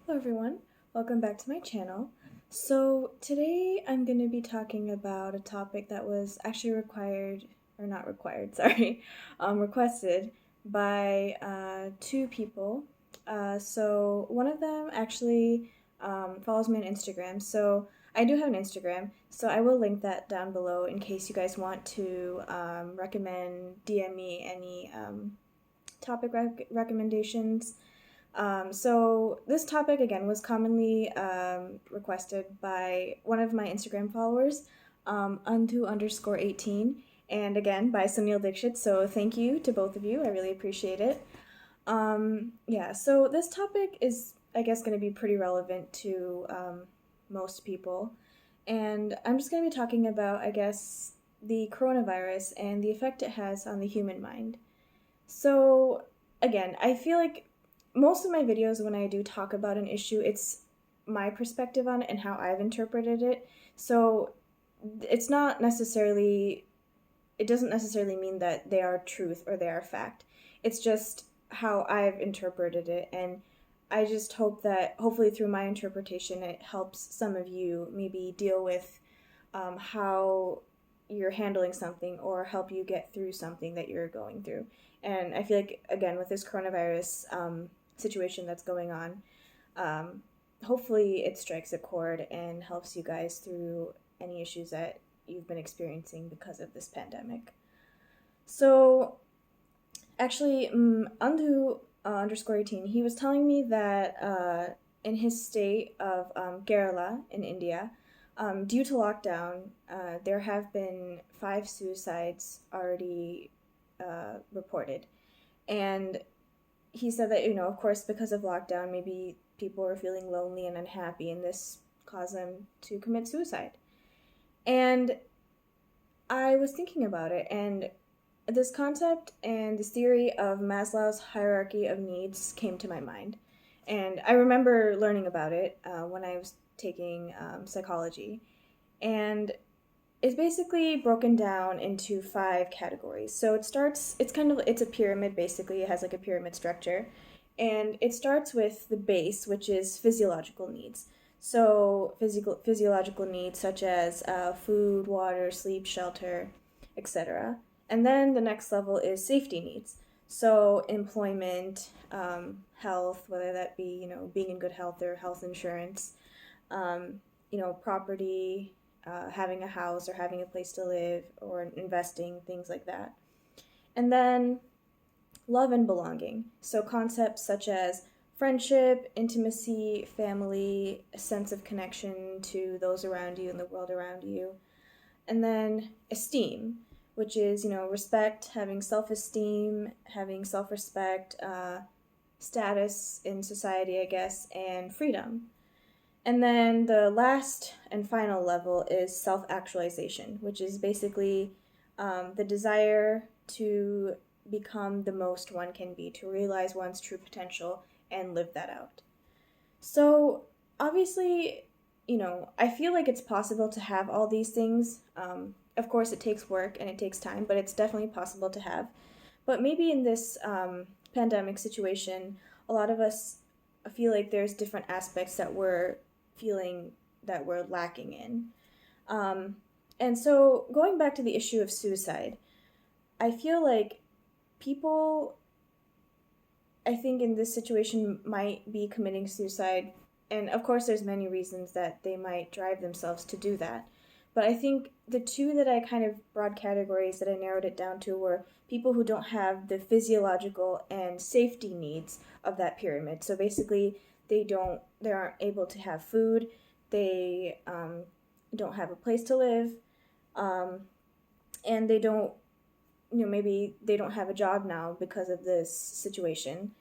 Hello everyone, welcome back to my channel. So today I'm going to be talking about a topic that was actually requested by two people. So one of them actually follows me on Instagram. So I do have an Instagram, so I will link that down below in case you guys want to recommend, DM me any topic recommendations. So this topic again was commonly requested by one of my Instagram followers, unto_18, and again by Sunil Dixit. So thank you to both of you. I really appreciate it. Yeah. So this topic is, I guess, going to be pretty relevant to most people, and I'm just going to be talking about, I guess, the coronavirus and the effect it has on the human mind. So again, I feel like most of my videos, when I do talk about an issue, it's my perspective on it and how I've interpreted it. So it's not necessarily, it doesn't necessarily mean that they are truth or they are fact. It's just how I've interpreted it. And I just hope that hopefully through my interpretation, it helps some of you maybe deal with how you're handling something or help you get through something that you're going through. And I feel like, again, with this coronavirus situation that's going on, hopefully it strikes a chord and helps you guys through any issues that you've been experiencing because of this pandemic. So, actually, Andu_18, he was telling me that in his state of Kerala in India, due to lockdown, there have been 5 suicides already reported. And he said that, of course, because of lockdown, maybe people were feeling lonely and unhappy, and this caused them to commit suicide. And I was thinking about it, and this concept and this theory of Maslow's hierarchy of needs came to my mind. And I remember learning about it when I was taking psychology. And it's basically broken down into 5 categories. So it's a pyramid basically. It has like a pyramid structure. And it starts with the base, which is physiological needs. So physiological needs such as food, water, sleep, shelter, etc. And then the next level is safety needs. So employment, health, whether that be, being in good health or health insurance, property, having a house or having a place to live or investing, things like that. And then love and belonging. So concepts such as friendship, intimacy, family, a sense of connection to those around you and the world around you. And then esteem, which is, respect, having self-esteem, having self-respect, status in society, I guess, and freedom. And then the last and final level is self-actualization, which is basically the desire to become the most one can be, to realize one's true potential and live that out. So obviously, I feel like it's possible to have all these things. Of course, it takes work and it takes time, but it's definitely possible to have. But maybe in this pandemic situation, a lot of us feel like there's different aspects that we're feeling that we're lacking in. And so, going back to the issue of suicide, I feel like people, I think in this situation, might be committing suicide. And of course, there's many reasons that they might drive themselves to do that. But I think the two that I kind of broad categories that I narrowed it down to were people who don't have the physiological and safety needs of that pyramid. So basically, they aren't able to have food, they don't have a place to live, and they don't, maybe they don't have a job now because of this situation.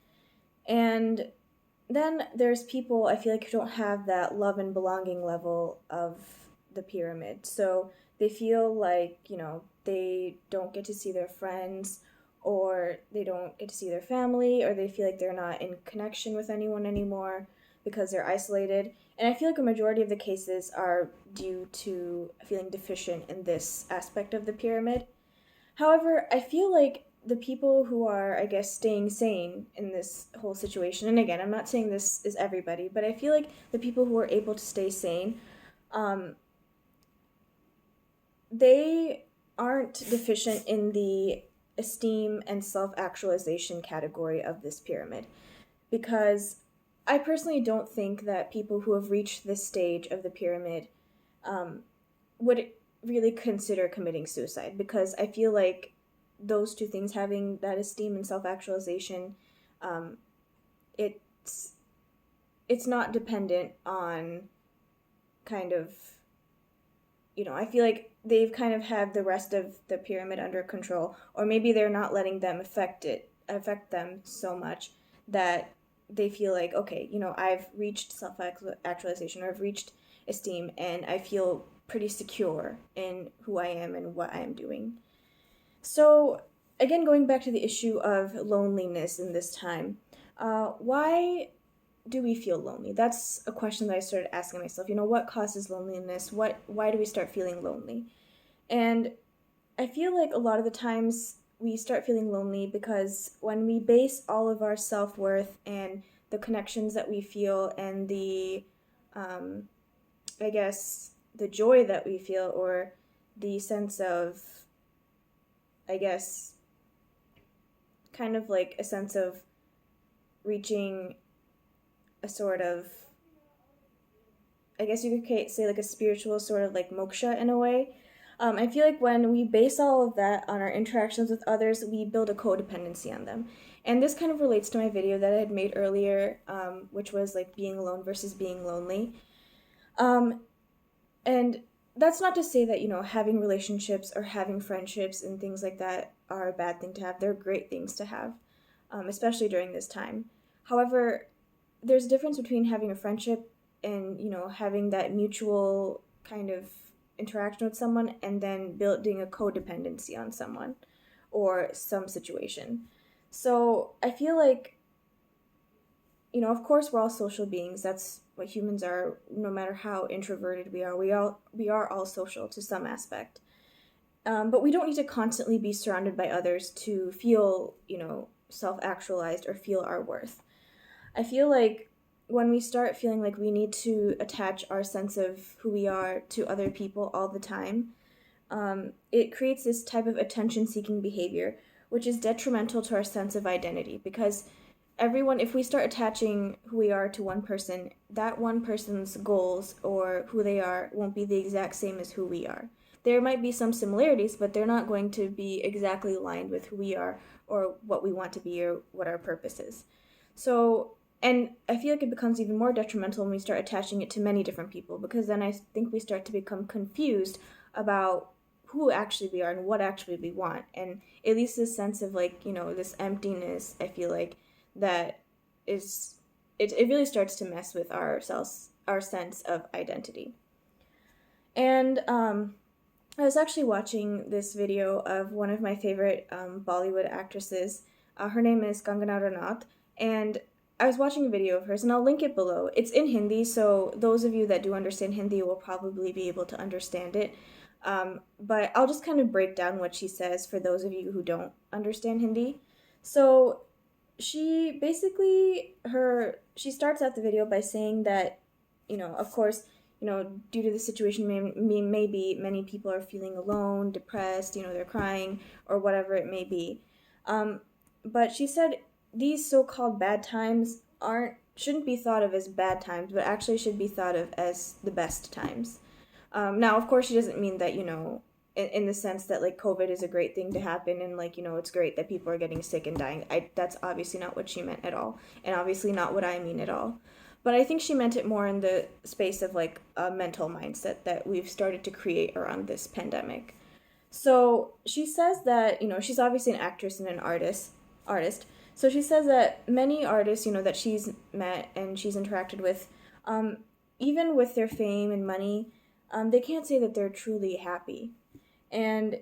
And then there's people, I feel like, who don't have that love and belonging level of the pyramid. So they feel like, they don't get to see their friends, or they don't get to see their family, or they feel like they're not in connection with anyone anymore because they're isolated. And I feel like a majority of the cases are due to feeling deficient in this aspect of the pyramid. However, I feel like the people who are, I guess, staying sane in this whole situation, and again, I'm not saying this is everybody, but I feel like the people who are able to stay sane, um, they aren't deficient in the esteem and self actualization category of this pyramid. Because I personally don't think that people who have reached this stage of the pyramid um, would really consider committing suicide, because I feel like those two things, having that esteem and self actualization, um, it's it's not dependent on kind of, I feel like they've kind of had the rest of the pyramid under control, or maybe they're not letting them affect them so much that they feel like, okay, I've reached self actualization, or I've reached esteem, and I feel pretty secure in who I am and what I am doing. So, again, going back to the issue of loneliness in this time, why do we feel lonely? That's a question that I started asking myself. What causes loneliness? Why do we start feeling lonely? And I feel like a lot of the times we start feeling lonely because when we base all of our self-worth and the connections that we feel and the um, I guess the joy that we feel, or the sense of, I guess, kind of like a sense of reaching a sort of, I guess you could say like a spiritual sort of like moksha in a way. I feel like when we base all of that on our interactions with others, we build a codependency on them. And this kind of relates to my video that I had made earlier, which was like being alone versus being lonely. Um, and that's not to say that, having relationships or having friendships and things like that are a bad thing to have. They're great things to have, especially during this time. However, there's a difference between having a friendship and, having that mutual kind of interaction with someone, and then building a codependency on someone or some situation. So I feel like, of course we're all social beings. That's what humans are. No matter how introverted we are, we are all social to some aspect. But we don't need to constantly be surrounded by others to feel, self-actualized or feel our worth. I feel like when we start feeling like we need to attach our sense of who we are to other people all the time, it creates this type of attention-seeking behavior, which is detrimental to our sense of identity. Because if we start attaching who we are to one person, that one person's goals or who they are won't be the exact same as who we are. There might be some similarities, but they're not going to be exactly aligned with who we are or what we want to be or what our purpose is. So, and I feel like it becomes even more detrimental when we start attaching it to many different people, because then I think we start to become confused about who actually we are and what actually we want. And at least this sense of like, this emptiness, I feel like that is, it really starts to mess with our sense of identity. And I was actually watching this video of one of my favorite Bollywood actresses. Her name is Kangana Ranaut, and I was watching a video of hers, and I'll link it below. It's in Hindi, so those of you that do understand Hindi will probably be able to understand it. But I'll just kind of break down what she says for those of you who don't understand Hindi. So she basically, she starts out the video by saying that, of course, due to the situation, maybe many people are feeling alone, depressed, they're crying, or whatever it may be. But she said these so-called bad times shouldn't be thought of as bad times, but actually should be thought of as the best times. Now, of course, she doesn't mean that, in the sense that like COVID is a great thing to happen and like, it's great that people are getting sick and dying. That's obviously not what she meant at all, and obviously not what I mean at all. But I think she meant it more in the space of like a mental mindset that we've started to create around this pandemic. So she says that, she's obviously an actress and an artist. So she says that many artists, that she's met and she's interacted with, even with their fame and money, they can't say that they're truly happy. And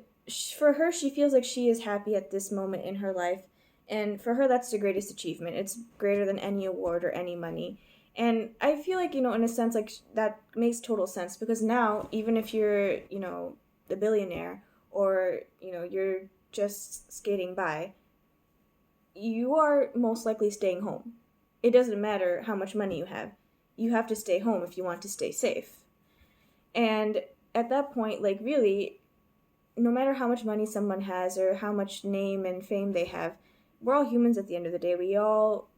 for her, she feels like she is happy at this moment in her life. And for her, that's the greatest achievement. It's greater than any award or any money. And I feel like, in a sense, like that makes total sense, because now, even if you're, the billionaire, or, you're just skating by, you are most likely staying home. It doesn't matter how much money you have. You have to stay home if you want to stay safe. And at that point, like, really, no matter how much money someone has or how much name and fame they have, we're all humans at the end of the day. We all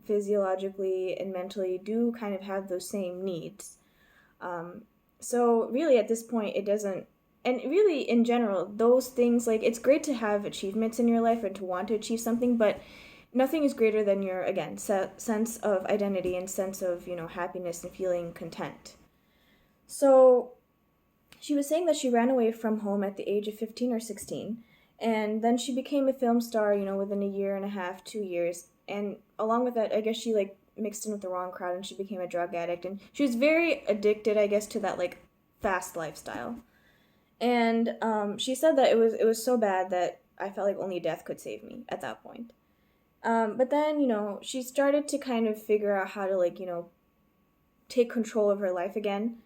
physiologically and mentally do kind of have those same needs. So really at this point it doesn't, and really in general, those things, like, it's great to have achievements in your life and to want to achieve something, but nothing is greater than your, again, sense of identity and sense of, happiness and feeling content. So she was saying that she ran away from home at the age of 15 or 16, and then she became a film star, within a year and a half, 2 years. And along with that, I guess she, like, mixed in with the wrong crowd and she became a drug addict. And she was very addicted, I guess, to that, like, fast lifestyle. And she said that it was so bad that I felt like only death could save me at that point. But then, she started to kind of figure out how to, like, take control of her life again.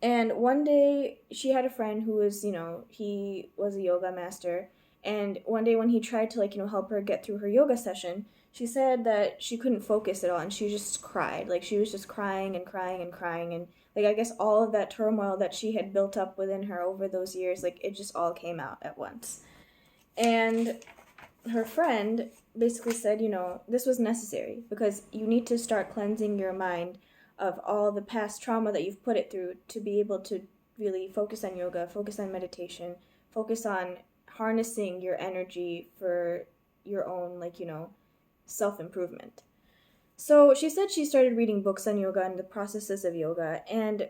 And one day she had a friend who was, he was a yoga master. And one day when he tried to, like, help her get through her yoga session, she said that she couldn't focus at all and she just cried. Like, she was just crying and crying and crying. And, like, I guess all of that turmoil that she had built up within her over those years, like, it just all came out at once. And her friend basically said, this was necessary because you need to start cleansing your mind of all the past trauma that you've put it through to be able to really focus on yoga, focus on meditation, focus on harnessing your energy for your own, like, self-improvement. So she said she started reading books on yoga and the processes of yoga, and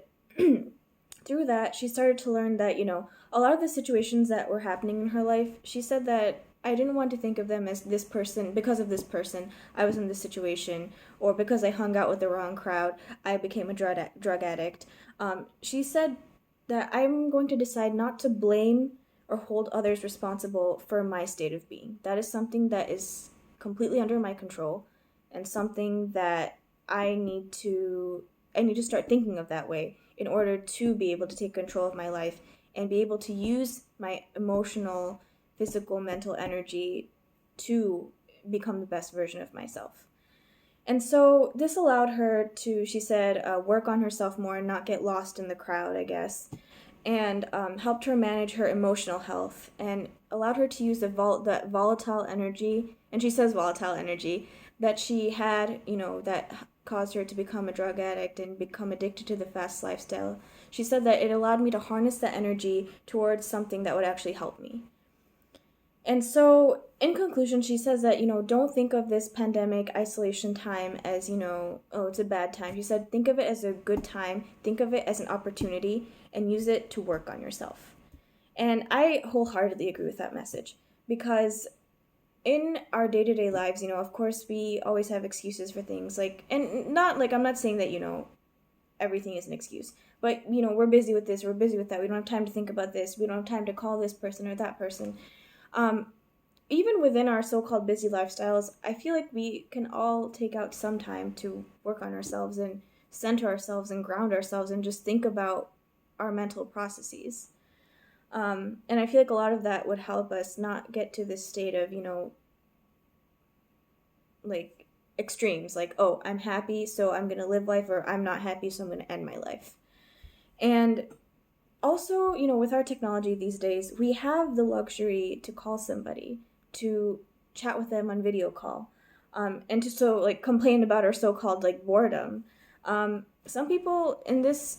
through that she started to learn that, a lot of the situations that were happening in her life, she said that I didn't want to think of them as this person, because of this person, I was in this situation, or because I hung out with the wrong crowd, I became a drug addict. She said that I'm going to decide not to blame or hold others responsible for my state of being. That is something that is completely under my control, and something that I need to start thinking of that way in order to be able to take control of my life and be able to use my emotional, physical, mental energy to become the best version of myself. And so this allowed her to, she said, work on herself more and not get lost in the crowd, I guess, and helped her manage her emotional health and allowed her to use that volatile energy, and she says volatile energy, that she had, that caused her to become a drug addict and become addicted to the fast lifestyle. She said that it allowed me to harness that energy towards something that would actually help me. And so, in conclusion, she says that, don't think of this pandemic isolation time as, oh, it's a bad time. She said, think of it as a good time, think of it as an opportunity, and use it to work on yourself. And I wholeheartedly agree with that message, because in our day-to-day lives, of course, we always have excuses for things, like, and not, like, I'm not saying that, everything is an excuse, but, we're busy with this, we're busy with that, we don't have time to think about this, we don't have time to call this person or that person. Even within our so-called busy lifestyles, I feel like we can all take out some time to work on ourselves and center ourselves and ground ourselves and just think about our mental processes. And I feel like a lot of that would help us not get to this state of, like, extremes, like, oh, I'm happy, so I'm going to live life, or I'm not happy, so I'm going to end my life. And also, with our technology these days, we have the luxury to call somebody, to chat with them on video call, and to so, like, complain about our so-called, like, boredom. Some people in this,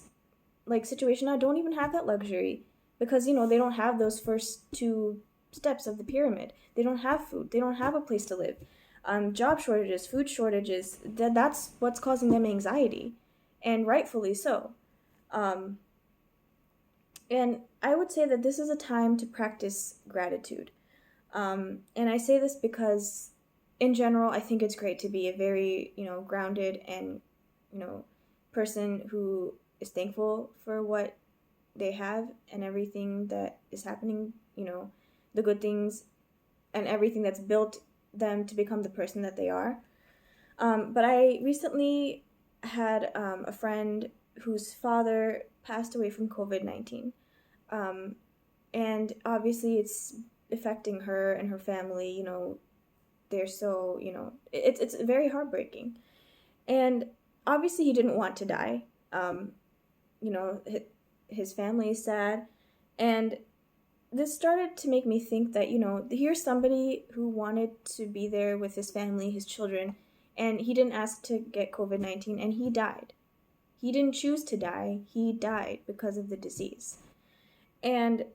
like, situation now don't even have that luxury because, they don't have those first two steps of the pyramid. They don't have food. They don't have a place to live. Job shortages, food shortages, that's what's causing them anxiety, and rightfully so. And I would say that this is a time to practice gratitude. And I say this because, in general, I think it's great to be a very, grounded and, person who is thankful for what they have and everything that is happening, the good things and everything that's built them to become the person that they are. But I recently had a friend whose father passed away from COVID-19. And obviously it's affecting her and her family. They're so, it's very heartbreaking. And obviously he didn't want to die. Um, his family is sad. And this started to make me think that, here's somebody who wanted to be there with his family, his children, and he didn't ask to get COVID-19 and he died. He didn't choose to die, he died because of the disease. And,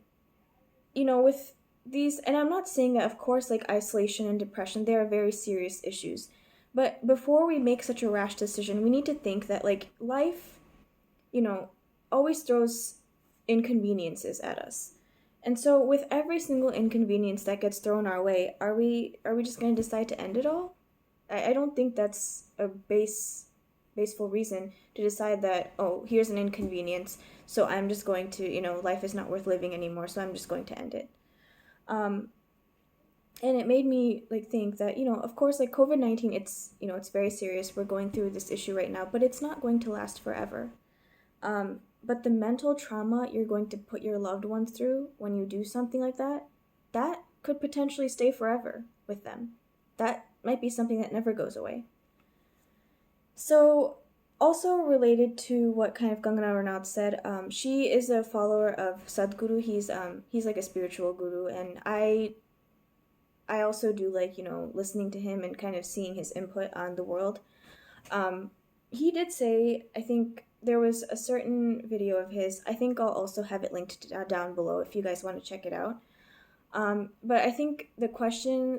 with these, and I'm not saying that, of course, like isolation and depression, they are very serious issues. But before we make such a rash decision, we need to think that, like, life, you know, always throws inconveniences at us. And so with every single inconvenience that gets thrown our way, are we just going to decide to end it all? I don't think that's a baseful reason to decide that, oh, here's an inconvenience, so I'm just going to, life is not worth living anymore, so I'm just going to end it. Um, and it made me like think that, of course, like COVID-19, it's very serious. We're going through this issue right now, but it's not going to last forever. But the mental trauma you're going to put your loved ones through when you do something like that could potentially stay forever with them. That might be something that never goes away. So, also related to what kind of Kangana Ranaut said, she is a follower of Sadhguru. He's like a spiritual guru, and I also do like, listening to him and kind of seeing his input on the world. He did say, I think there was a certain video of his, I think I'll also have it linked down below if you guys want to check it out. But I think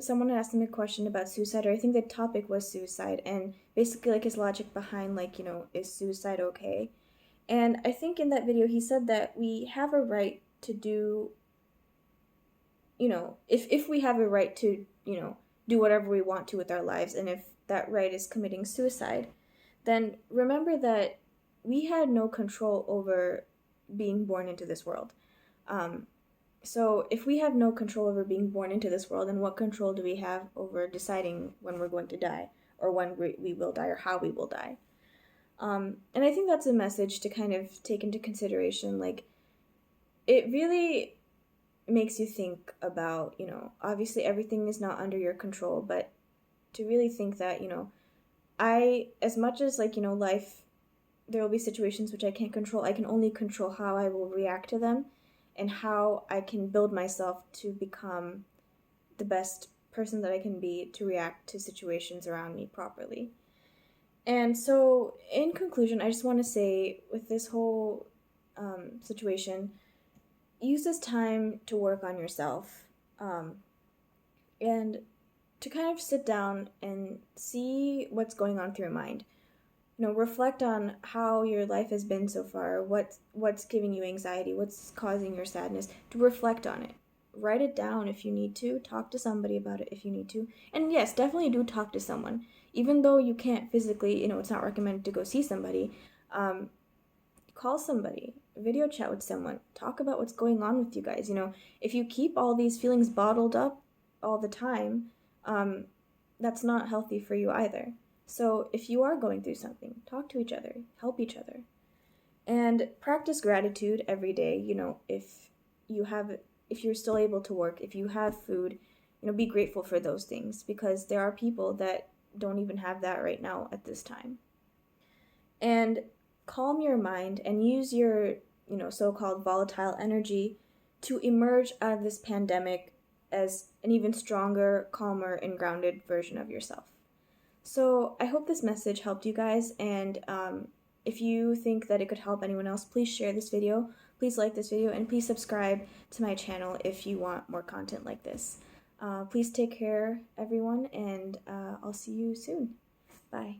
someone asked him a question about suicide, or I think the topic was suicide, and basically like his logic behind like, is suicide okay? And I think in that video he said that we have a right to do, if we have a right to, do whatever we want to with our lives, and if that right is committing suicide, then remember that we had no control over being born into this world. So if we have no control over being born into this world, then what control do we have over deciding when we're going to die, or when we will die, or how we will die? And I think that's a message to kind of take into consideration. Like, it really makes you think about, obviously everything is not under your control, but to really think that, as much as like, life, there will be situations which I can't control. I can only control how I will react to them and how I can build myself to become the best person that I can be to react to situations around me properly. And so, in conclusion, I just want to say with this whole situation, use this time to work on yourself, and to kind of sit down and see what's going on through your mind. Reflect on how your life has been so far, what's giving you anxiety, what's causing your sadness, to reflect on it. Write it down if you need to, talk to somebody about it if you need to. And yes, definitely do talk to someone. Even though you can't physically, it's not recommended to go see somebody, call somebody, video chat with someone, talk about what's going on with you guys. If you keep all these feelings bottled up all the time, that's not healthy for you either. So if you are going through something, talk to each other, help each other, and practice gratitude every day. If you're still able to work, if you have food, be grateful for those things, because there are people that don't even have that right now at this time. And calm your mind and use your, so-called volatile energy to emerge out of this pandemic as an even stronger, calmer, and grounded version of yourself. So I hope this message helped you guys, and if you think that it could help anyone else, please share this video, please like this video, and please subscribe to my channel if you want more content like this. Please take care, everyone, and I'll see you soon. Bye.